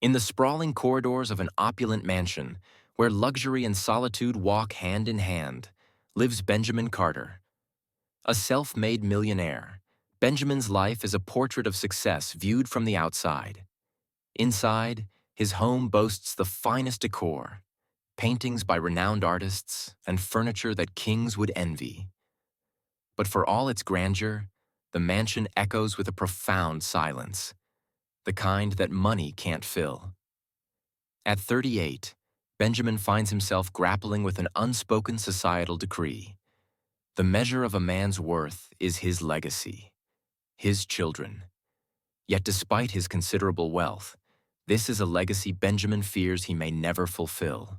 In the sprawling corridors of an opulent mansion, where luxury and solitude walk hand in hand, lives Benjamin Carter. A self-made millionaire, Benjamin's life is a portrait of success viewed from the outside. Inside, his home boasts the finest decor, paintings by renowned artists, and furniture that kings would envy. But for all its grandeur, the mansion echoes with a profound silence, the kind that money can't fill. At 38, Benjamin finds himself grappling with an unspoken societal decree. The measure of a man's worth is his legacy, his children. Yet despite his considerable wealth, this is a legacy Benjamin fears he may never fulfill.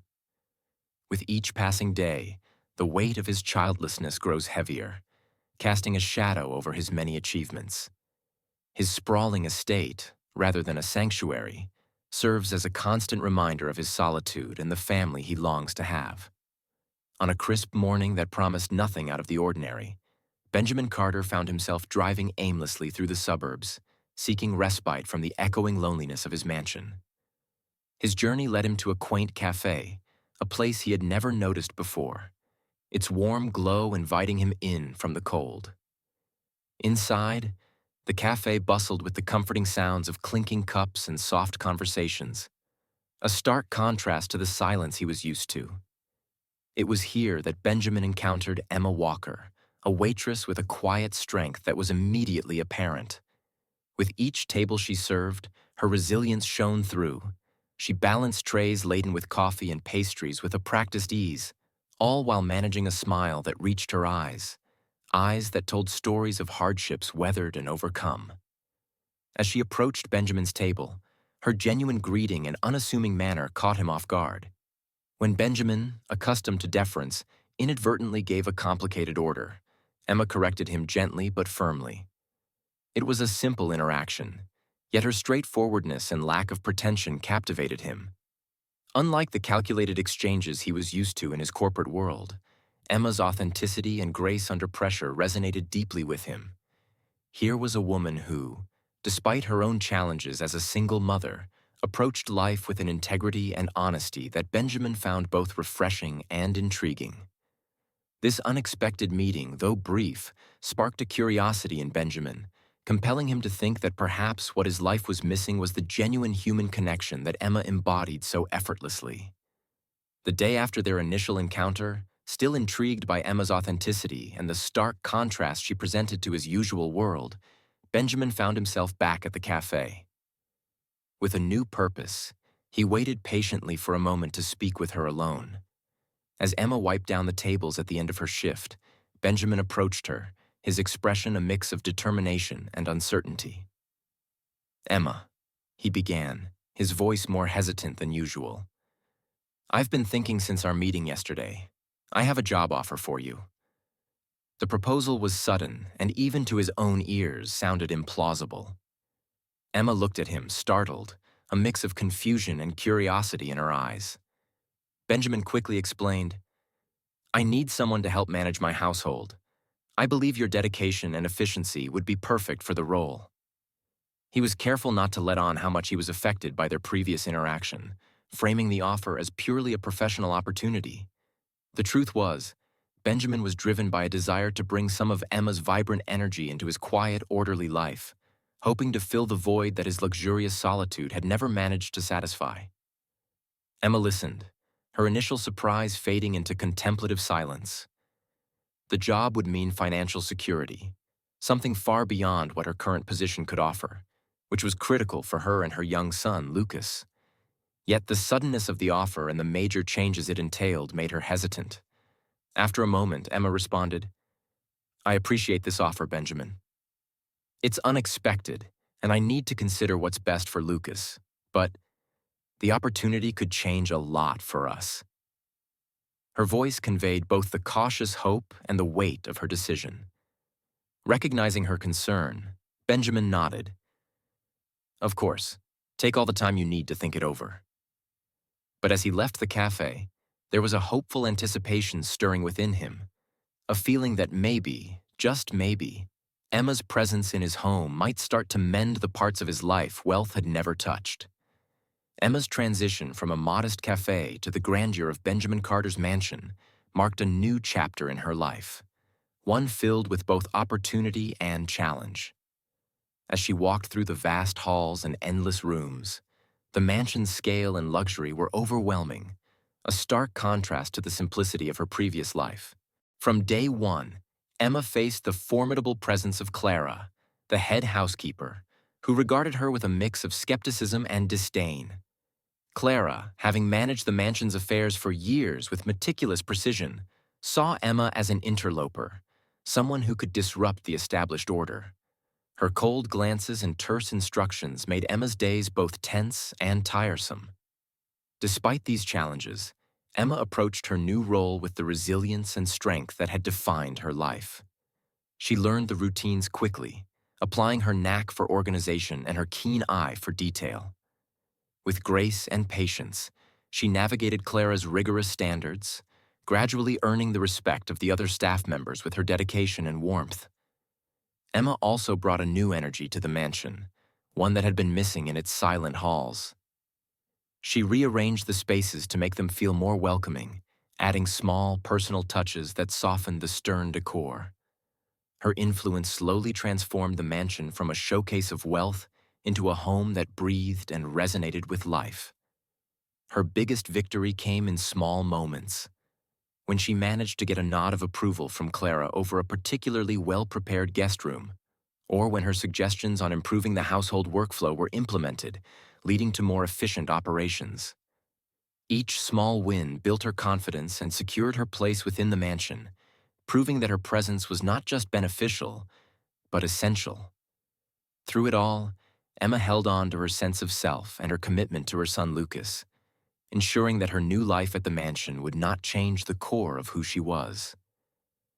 With each passing day, the weight of his childlessness grows heavier, casting a shadow over his many achievements. His sprawling estate, rather than a sanctuary, serves as a constant reminder of his solitude and the family he longs to have. On a crisp morning that promised nothing out of the ordinary, Benjamin Carter found himself driving aimlessly through the suburbs, seeking respite from the echoing loneliness of his mansion. His journey led him to a quaint cafe, a place he had never noticed before, its warm glow inviting him in from the cold. Inside, the cafe bustled with the comforting sounds of clinking cups and soft conversations, a stark contrast to the silence he was used to. It was here that Benjamin encountered Emma Walker, a waitress with a quiet strength that was immediately apparent. With each table she served, her resilience shone through. She balanced trays laden with coffee and pastries with a practiced ease, all while managing a smile that reached her eyes that told stories of hardships weathered and overcome. As she approached Benjamin's table, her genuine greeting and unassuming manner caught him off guard. When Benjamin, accustomed to deference, inadvertently gave a complicated order, Emma corrected him gently but firmly. It was a simple interaction, yet her straightforwardness and lack of pretension captivated him. Unlike the calculated exchanges he was used to in his corporate world, Emma's authenticity and grace under pressure resonated deeply with him. Here was a woman who, despite her own challenges as a single mother, approached life with an integrity and honesty that Benjamin found both refreshing and intriguing. This unexpected meeting, though brief, sparked a curiosity in Benjamin, compelling him to think that perhaps what his life was missing was the genuine human connection that Emma embodied so effortlessly. The day after their initial encounter, still intrigued by Emma's authenticity and the stark contrast she presented to his usual world, Benjamin found himself back at the cafe. With a new purpose, he waited patiently for a moment to speak with her alone. As Emma wiped down the tables at the end of her shift, Benjamin approached her, his expression a mix of determination and uncertainty. "Emma," he began, his voice more hesitant than usual. "I've been thinking since our meeting yesterday. I have a job offer for you." The proposal was sudden and even to his own ears sounded implausible. Emma looked at him, startled, a mix of confusion and curiosity in her eyes. Benjamin quickly explained, "I need someone to help manage my household. I believe your dedication and efficiency would be perfect for the role." He was careful not to let on how much he was affected by their previous interaction, framing the offer as purely a professional opportunity. The truth was, Benjamin was driven by a desire to bring some of Emma's vibrant energy into his quiet, orderly life, hoping to fill the void that his luxurious solitude had never managed to satisfy. Emma listened, her initial surprise fading into contemplative silence. The job would mean financial security, something far beyond what her current position could offer, which was critical for her and her young son, Lucas. Yet the suddenness of the offer and the major changes it entailed made her hesitant. After a moment, Emma responded, "I appreciate this offer, Benjamin. It's unexpected, and I need to consider what's best for Lucas, but the opportunity could change a lot for us." Her voice conveyed both the cautious hope and the weight of her decision. Recognizing her concern, Benjamin nodded. "Of course, take all the time you need to think it over." But as he left the cafe, there was a hopeful anticipation stirring within him, a feeling that maybe, just maybe, Emma's presence in his home might start to mend the parts of his life wealth had never touched. Emma's transition from a modest cafe to the grandeur of Benjamin Carter's mansion marked a new chapter in her life, one filled with both opportunity and challenge. As she walked through the vast halls and endless rooms, the mansion's scale and luxury were overwhelming, a stark contrast to the simplicity of her previous life. From day one, Emma faced the formidable presence of Clara, the head housekeeper, who regarded her with a mix of skepticism and disdain. Clara, having managed the mansion's affairs for years with meticulous precision, saw Emma as an interloper, someone who could disrupt the established order. Her cold glances and terse instructions made Emma's days both tense and tiresome. Despite these challenges, Emma approached her new role with the resilience and strength that had defined her life. She learned the routines quickly, applying her knack for organization and her keen eye for detail. With grace and patience, she navigated Clara's rigorous standards, gradually earning the respect of the other staff members with her dedication and warmth. Emma also brought a new energy to the mansion, one that had been missing in its silent halls. She rearranged the spaces to make them feel more welcoming, adding small, personal touches that softened the stern decor. Her influence slowly transformed the mansion from a showcase of wealth into a home that breathed and resonated with life. Her biggest victory came in small moments. When she managed to get a nod of approval from Clara over a particularly well-prepared guest room, or when her suggestions on improving the household workflow were implemented, leading to more efficient operations. Each small win built her confidence and secured her place within the mansion, proving that her presence was not just beneficial, but essential. Through it all, Emma held on to her sense of self and her commitment to her son Lucas, ensuring that her new life at the mansion would not change the core of who she was.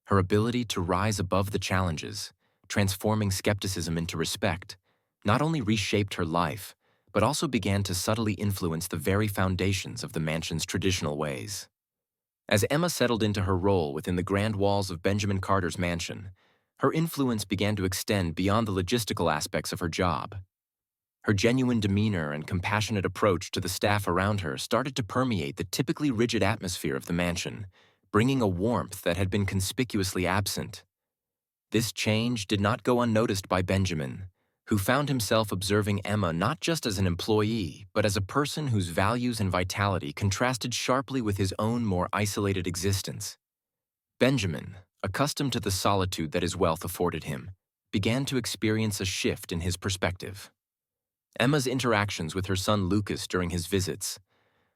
Her ability to rise above the challenges, transforming skepticism into respect, not only reshaped her life, but also began to subtly influence the very foundations of the mansion's traditional ways. As Emma settled into her role within the grand walls of Benjamin Carter's mansion, her influence began to extend beyond the logistical aspects of her job. Her genuine demeanor and compassionate approach to the staff around her started to permeate the typically rigid atmosphere of the mansion, bringing a warmth that had been conspicuously absent. This change did not go unnoticed by Benjamin, who found himself observing Emma not just as an employee, but as a person whose values and vitality contrasted sharply with his own more isolated existence. Benjamin, accustomed to the solitude that his wealth afforded him, began to experience a shift in his perspective. Emma's interactions with her son Lucas during his visits,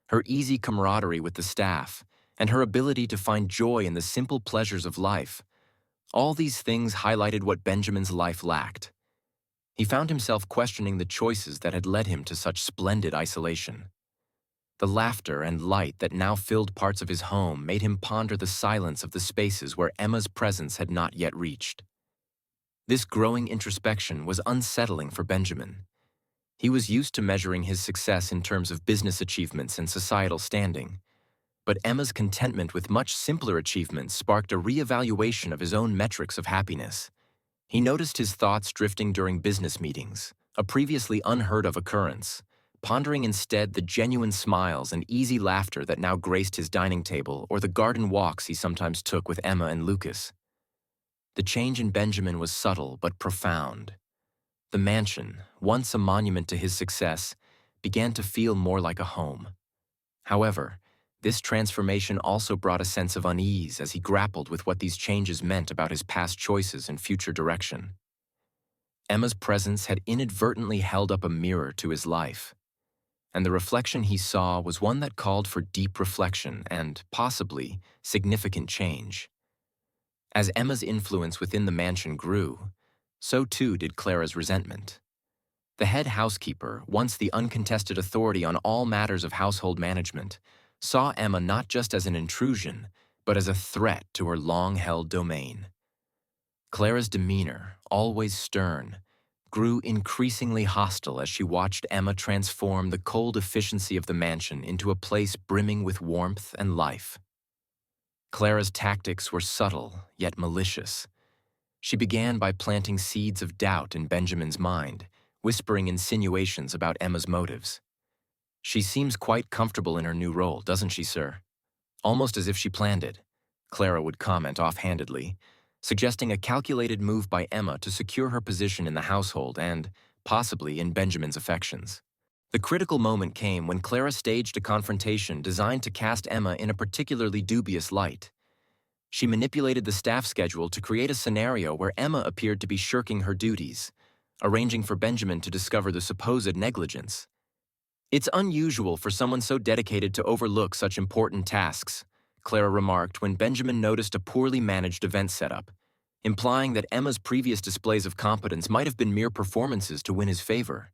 her easy camaraderie with the staff, and her ability to find joy in the simple pleasures of life, all these things highlighted what Benjamin's life lacked. He found himself questioning the choices that had led him to such splendid isolation. The laughter and light that now filled parts of his home made him ponder the silence of the spaces where Emma's presence had not yet reached. This growing introspection was unsettling for Benjamin. He was used to measuring his success in terms of business achievements and societal standing, but Emma's contentment with much simpler achievements sparked a reevaluation of his own metrics of happiness. He noticed his thoughts drifting during business meetings, a previously unheard of occurrence, pondering instead the genuine smiles and easy laughter that now graced his dining table or the garden walks he sometimes took with Emma and Lucas. The change in Benjamin was subtle but profound. The mansion, once a monument to his success, began to feel more like a home. However, this transformation also brought a sense of unease as he grappled with what these changes meant about his past choices and future direction. Emma's presence had inadvertently held up a mirror to his life, and the reflection he saw was one that called for deep reflection and, possibly, significant change. As Emma's influence within the mansion grew, so too did Clara's resentment. The head housekeeper, once the uncontested authority on all matters of household management, saw Emma not just as an intrusion, but as a threat to her long-held domain. Clara's demeanor, always stern, grew increasingly hostile as she watched Emma transform the cold efficiency of the mansion into a place brimming with warmth and life. Clara's tactics were subtle, yet malicious. She began by planting seeds of doubt in Benjamin's mind, whispering insinuations about Emma's motives. She seems quite comfortable in her new role, doesn't she, sir? Almost as if she planned it, Clara would comment offhandedly, suggesting a calculated move by Emma to secure her position in the household and, possibly, in Benjamin's affections. The critical moment came when Clara staged a confrontation designed to cast Emma in a particularly dubious light. She manipulated the staff schedule to create a scenario where Emma appeared to be shirking her duties, arranging for Benjamin to discover the supposed negligence. "It's unusual for someone so dedicated to overlook such important tasks," Clara remarked when Benjamin noticed a poorly managed event setup, implying that Emma's previous displays of competence might have been mere performances to win his favor.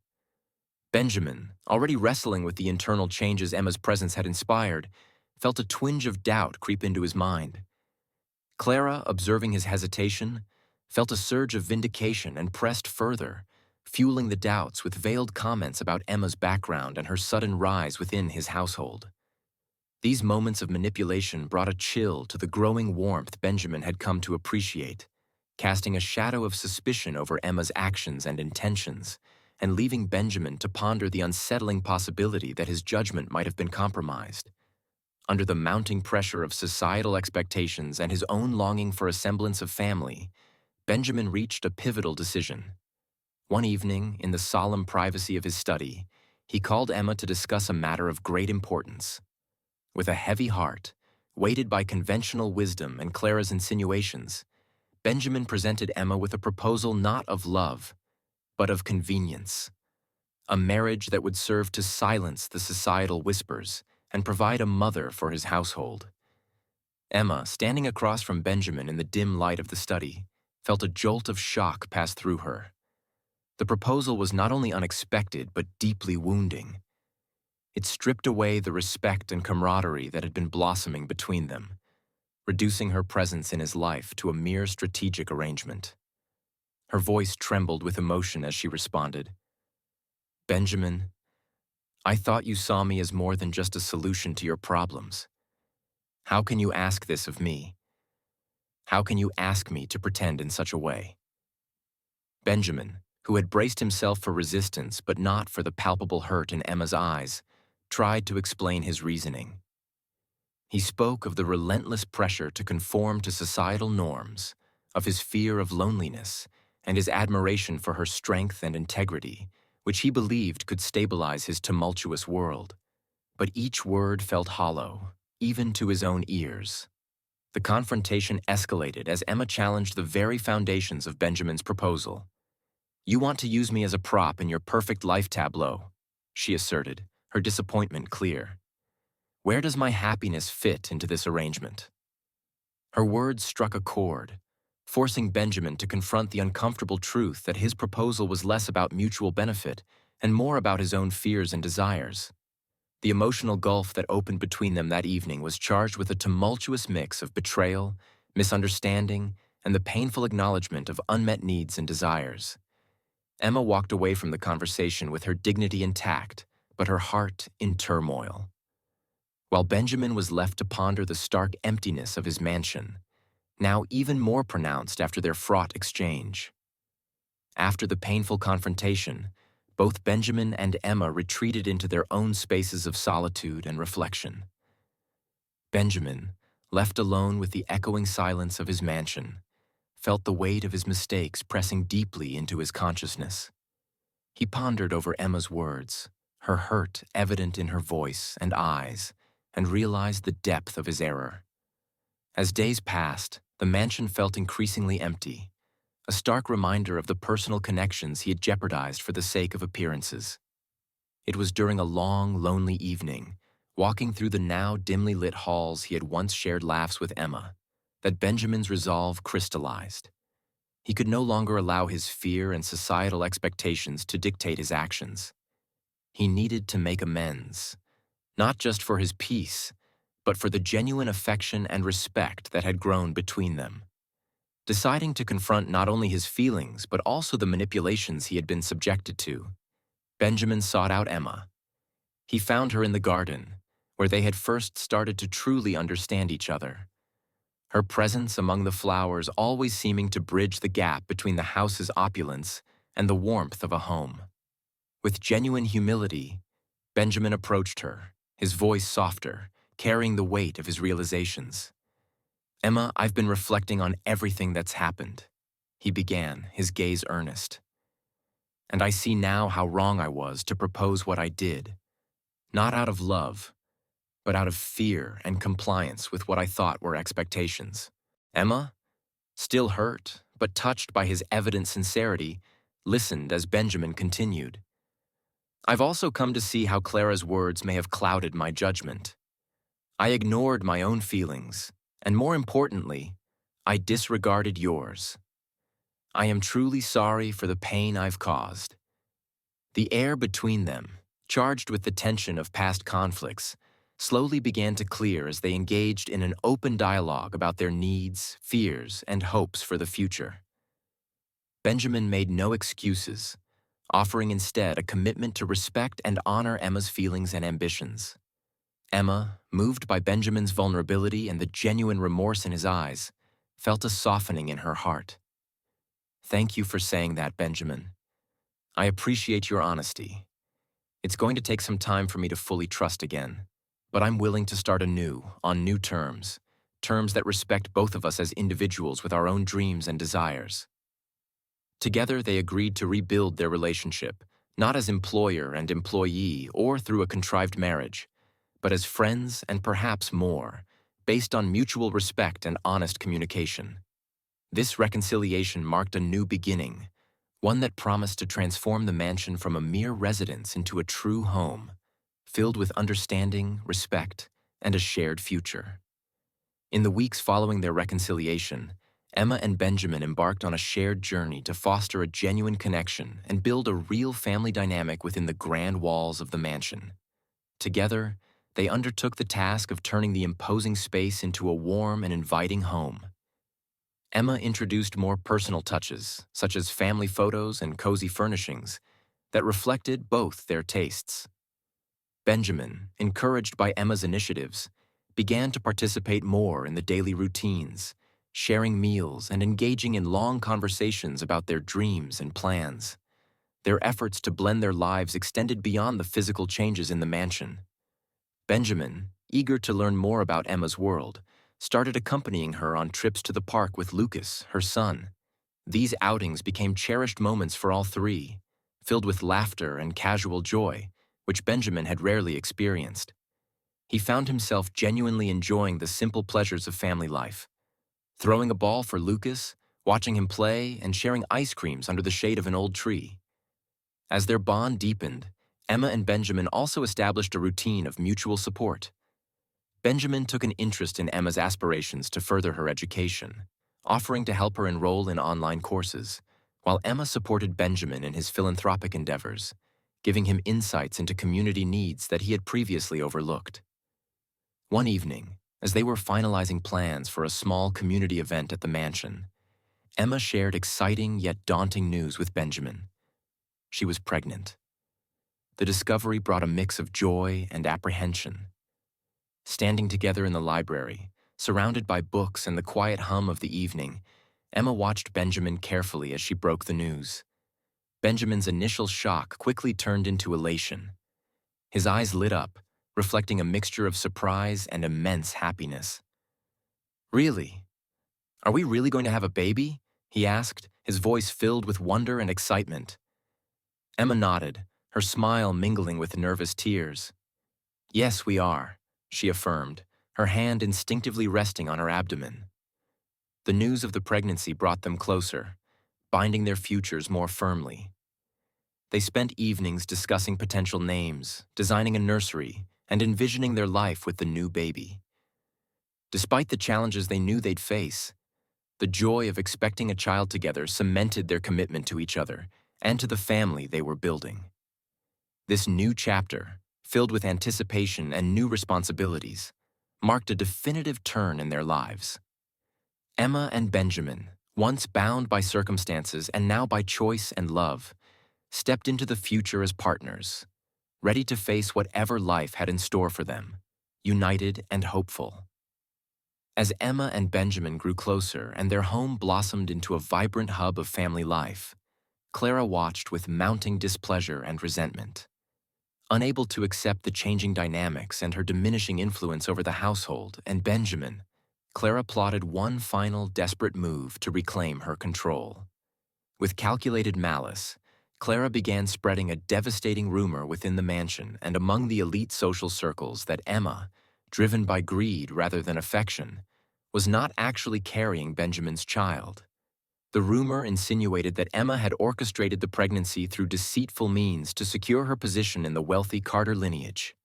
Benjamin, already wrestling with the internal changes Emma's presence had inspired, felt a twinge of doubt creep into his mind. Clara, observing his hesitation, felt a surge of vindication and pressed further, fueling the doubts with veiled comments about Emma's background and her sudden rise within his household. These moments of manipulation brought a chill to the growing warmth Benjamin had come to appreciate, casting a shadow of suspicion over Emma's actions and intentions, and leaving Benjamin to ponder the unsettling possibility that his judgment might have been compromised. Under the mounting pressure of societal expectations and his own longing for a semblance of family, Benjamin reached a pivotal decision. One evening, in the solemn privacy of his study, he called Emma to discuss a matter of great importance. With a heavy heart, weighted by conventional wisdom and Clara's insinuations, Benjamin presented Emma with a proposal not of love, but of convenience. A marriage that would serve to silence the societal whispers and provide a mother for his household. Emma, standing across from Benjamin in the dim light of the study, felt a jolt of shock pass through her. The proposal was not only unexpected, but deeply wounding. It stripped away the respect and camaraderie that had been blossoming between them, reducing her presence in his life to a mere strategic arrangement. Her voice trembled with emotion as she responded, "Benjamin, I thought you saw me as more than just a solution to your problems. How can you ask this of me? How can you ask me to pretend in such a way?" Benjamin, who had braced himself for resistance but not for the palpable hurt in Emma's eyes, tried to explain his reasoning. He spoke of the relentless pressure to conform to societal norms, of his fear of loneliness, and his admiration for her strength and integrity, which he believed could stabilize his tumultuous world. But each word felt hollow, even to his own ears. The confrontation escalated as Emma challenged the very foundations of Benjamin's proposal. "You want to use me as a prop in your perfect life tableau," she asserted, her disappointment clear. "Where does my happiness fit into this arrangement?" Her words struck a chord, forcing Benjamin to confront the uncomfortable truth that his proposal was less about mutual benefit and more about his own fears and desires. The emotional gulf that opened between them that evening was charged with a tumultuous mix of betrayal, misunderstanding, and the painful acknowledgement of unmet needs and desires. Emma walked away from the conversation with her dignity intact, but her heart in turmoil. While Benjamin was left to ponder the stark emptiness of his mansion, now even more pronounced after their fraught exchange. After the painful confrontation, both Benjamin and Emma retreated into their own spaces of solitude and reflection. Benjamin, left alone with the echoing silence of his mansion, felt the weight of his mistakes pressing deeply into his consciousness. He pondered over Emma's words, her hurt evident in her voice and eyes, and realized the depth of his error. As days passed, the mansion felt increasingly empty, a stark reminder of the personal connections he had jeopardized for the sake of appearances. It was during a long, lonely evening, walking through the now dimly lit halls he had once shared laughs with Emma, that Benjamin's resolve crystallized. He could no longer allow his fear and societal expectations to dictate his actions. He needed to make amends, not just for his peace, but for the genuine affection and respect that had grown between them. Deciding to confront not only his feelings but also the manipulations he had been subjected to, Benjamin sought out Emma. He found her in the garden, where they had first started to truly understand each other. Her presence among the flowers always seeming to bridge the gap between the house's opulence and the warmth of a home. With genuine humility, Benjamin approached her, his voice softer, carrying the weight of his realizations. "Emma, I've been reflecting on everything that's happened," he began, his gaze earnest. "And I see now how wrong I was to propose what I did, not out of love, but out of fear and compliance with what I thought were expectations." Emma, still hurt, but touched by his evident sincerity, listened as Benjamin continued. "I've also come to see how Clara's words may have clouded my judgment. I ignored my own feelings, and more importantly, I disregarded yours. I am truly sorry for the pain I've caused." The air between them, charged with the tension of past conflicts, slowly began to clear as they engaged in an open dialogue about their needs, fears, and hopes for the future. Benjamin made no excuses, offering instead a commitment to respect and honor Emma's feelings and ambitions. Emma, moved by Benjamin's vulnerability and the genuine remorse in his eyes, felt a softening in her heart. "Thank you for saying that, Benjamin. I appreciate your honesty. It's going to take some time for me to fully trust again, but I'm willing to start anew, on new terms, terms that respect both of us as individuals with our own dreams and desires." Together, they agreed to rebuild their relationship, not as employer and employee or through a contrived marriage, but as friends and perhaps more, based on mutual respect and honest communication. This reconciliation marked a new beginning, one that promised to transform the mansion from a mere residence into a true home, filled with understanding, respect, and a shared future. In the weeks following their reconciliation, Emma and Benjamin embarked on a shared journey to foster a genuine connection and build a real family dynamic within the grand walls of the mansion. Together, they undertook the task of turning the imposing space into a warm and inviting home. Emma introduced more personal touches, such as family photos and cozy furnishings, that reflected both their tastes. Benjamin, encouraged by Emma's initiatives, began to participate more in the daily routines, sharing meals and engaging in long conversations about their dreams and plans. Their efforts to blend their lives extended beyond the physical changes in the mansion. Benjamin, eager to learn more about Emma's world, started accompanying her on trips to the park with Lucas, her son. These outings became cherished moments for all three, filled with laughter and casual joy, which Benjamin had rarely experienced. He found himself genuinely enjoying the simple pleasures of family life, throwing a ball for Lucas, watching him play, and sharing ice creams under the shade of an old tree. As their bond deepened, Emma and Benjamin also established a routine of mutual support. Benjamin took an interest in Emma's aspirations to further her education, offering to help her enroll in online courses, while Emma supported Benjamin in his philanthropic endeavors, giving him insights into community needs that he had previously overlooked. One evening, as they were finalizing plans for a small community event at the mansion, Emma shared exciting yet daunting news with Benjamin. She was pregnant. The discovery brought a mix of joy and apprehension. Standing together in the library, surrounded by books and the quiet hum of the evening, Emma watched Benjamin carefully as she broke the news. Benjamin's initial shock quickly turned into elation. His eyes lit up, reflecting a mixture of surprise and immense happiness. "Really? Are we really going to have a baby?" he asked, his voice filled with wonder and excitement. Emma nodded, her smile mingling with nervous tears. "Yes, we are," she affirmed, her hand instinctively resting on her abdomen. The news of the pregnancy brought them closer, binding their futures more firmly. They spent evenings discussing potential names, designing a nursery, and envisioning their life with the new baby. Despite the challenges they knew they'd face, the joy of expecting a child together cemented their commitment to each other and to the family they were building. This new chapter, filled with anticipation and new responsibilities, marked a definitive turn in their lives. Emma and Benjamin, once bound by circumstances and now by choice and love, stepped into the future as partners, ready to face whatever life had in store for them, united and hopeful. As Emma and Benjamin grew closer and their home blossomed into a vibrant hub of family life, Clara watched with mounting displeasure and resentment. Unable to accept the changing dynamics and her diminishing influence over the household and Benjamin, Clara plotted one final desperate move to reclaim her control. With calculated malice, Clara began spreading a devastating rumor within the mansion and among the elite social circles that Emma, driven by greed rather than affection, was not actually carrying Benjamin's child. The rumor insinuated that Emma had orchestrated the pregnancy through deceitful means to secure her position in the wealthy Carter lineage.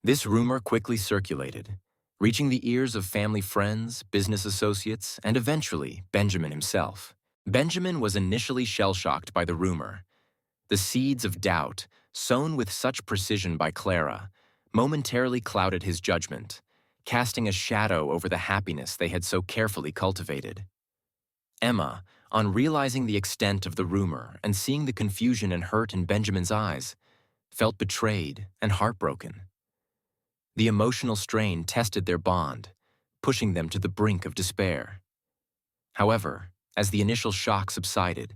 This rumor quickly circulated, reaching the ears of family friends, business associates, and eventually Benjamin himself. Benjamin was initially shell-shocked by the rumor. The seeds of doubt, sown with such precision by Clara, momentarily clouded his judgment, casting a shadow over the happiness they had so carefully cultivated. Emma, on realizing the extent of the rumor and seeing the confusion and hurt in Benjamin's eyes, felt betrayed and heartbroken. The emotional strain tested their bond, pushing them to the brink of despair. However, as the initial shock subsided,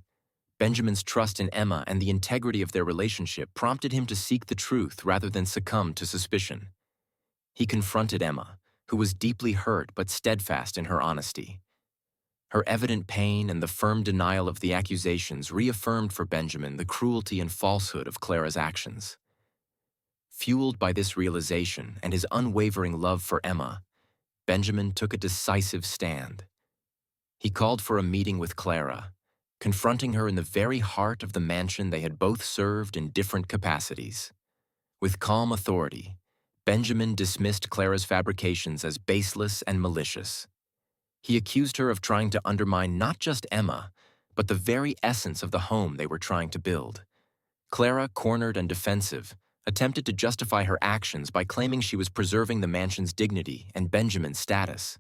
Benjamin's trust in Emma and the integrity of their relationship prompted him to seek the truth rather than succumb to suspicion. He confronted Emma, who was deeply hurt but steadfast in her honesty. Her evident pain and the firm denial of the accusations reaffirmed for Benjamin the cruelty and falsehood of Clara's actions. Fueled by this realization and his unwavering love for Emma, Benjamin took a decisive stand. He called for a meeting with Clara, confronting her in the very heart of the mansion they had both served in different capacities. With calm authority, Benjamin dismissed Clara's fabrications as baseless and malicious. He accused her of trying to undermine not just Emma, but the very essence of the home they were trying to build. Clara, cornered and defensive, attempted to justify her actions by claiming she was preserving the mansion's dignity and Benjamin's status.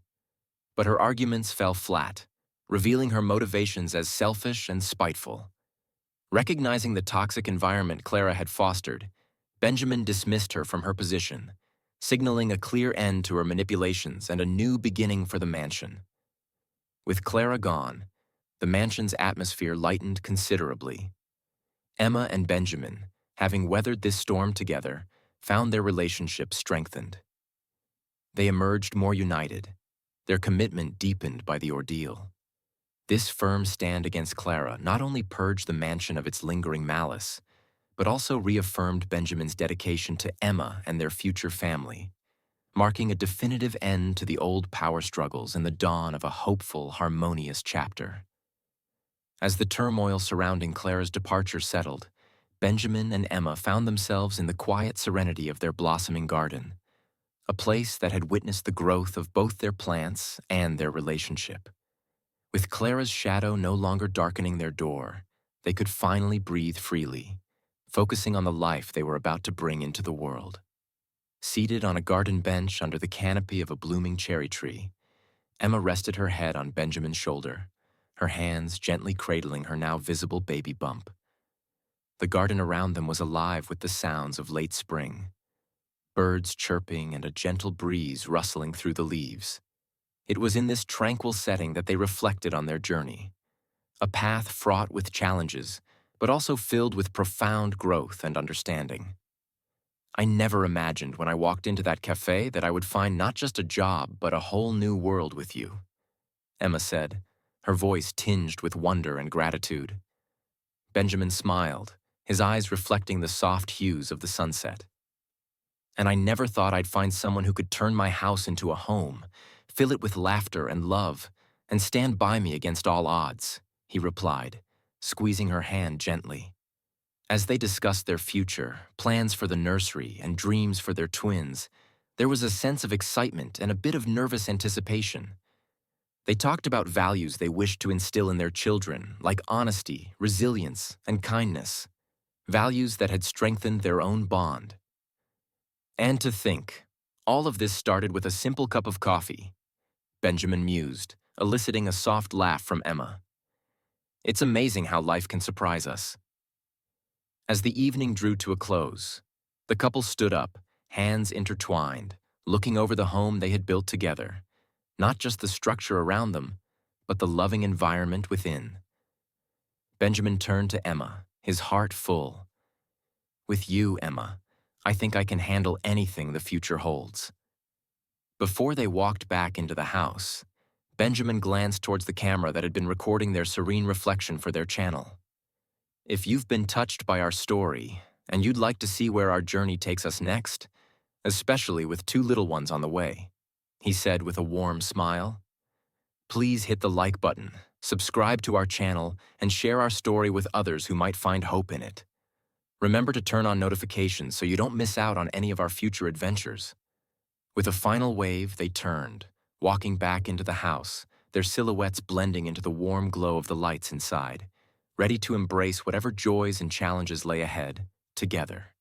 But her arguments fell flat, revealing her motivations as selfish and spiteful. Recognizing the toxic environment Clara had fostered, Benjamin dismissed her from her position, signaling a clear end to her manipulations and a new beginning for the mansion. With Clara gone, the mansion's atmosphere lightened considerably. Emma and Benjamin, having weathered this storm together, found their relationship strengthened. They emerged more united, their commitment deepened by the ordeal. This firm stand against Clara not only purged the mansion of its lingering malice, but also reaffirmed Benjamin's dedication to Emma and their future family, marking a definitive end to the old power struggles and the dawn of a hopeful, harmonious chapter. As the turmoil surrounding Clara's departure settled, Benjamin and Emma found themselves in the quiet serenity of their blossoming garden, a place that had witnessed the growth of both their plants and their relationship. With Clara's shadow no longer darkening their door, they could finally breathe freely, focusing on the life they were about to bring into the world. Seated on a garden bench under the canopy of a blooming cherry tree, Emma rested her head on Benjamin's shoulder, her hands gently cradling her now visible baby bump. The garden around them was alive with the sounds of late spring, birds chirping and a gentle breeze rustling through the leaves. It was in this tranquil setting that they reflected on their journey, a path fraught with challenges, but also filled with profound growth and understanding. I never imagined when I walked into that cafe that I would find not just a job, but a whole new world with you, Emma said, her voice tinged with wonder and gratitude. Benjamin smiled, his eyes reflecting the soft hues of the sunset. And I never thought I'd find someone who could turn my house into a home, fill it with laughter and love, and stand by me against all odds, he replied, squeezing her hand gently. As they discussed their future, plans for the nursery, and dreams for their twins, there was a sense of excitement and a bit of nervous anticipation. They talked about values they wished to instill in their children, like honesty, resilience, and kindness, values that had strengthened their own bond. And to think, all of this started with a simple cup of coffee, Benjamin mused, eliciting a soft laugh from Emma. It's amazing how life can surprise us. As the evening drew to a close, the couple stood up, hands intertwined, looking over the home they had built together, not just the structure around them, but the loving environment within. Benjamin turned to Emma, his heart full. With you, Emma, I think I can handle anything the future holds." Before they walked back into the house, Benjamin glanced towards the camera that had been recording their serene reflection for their channel. "If you've been touched by our story, and you'd like to see where our journey takes us next, especially with 2 little ones on the way," he said with a warm smile, "please hit the like button, subscribe to our channel, and share our story with others who might find hope in it. Remember to turn on notifications so you don't miss out on any of our future adventures." With a final wave, they turned, walking back into the house, their silhouettes blending into the warm glow of the lights inside, ready to embrace whatever joys and challenges lay ahead, together.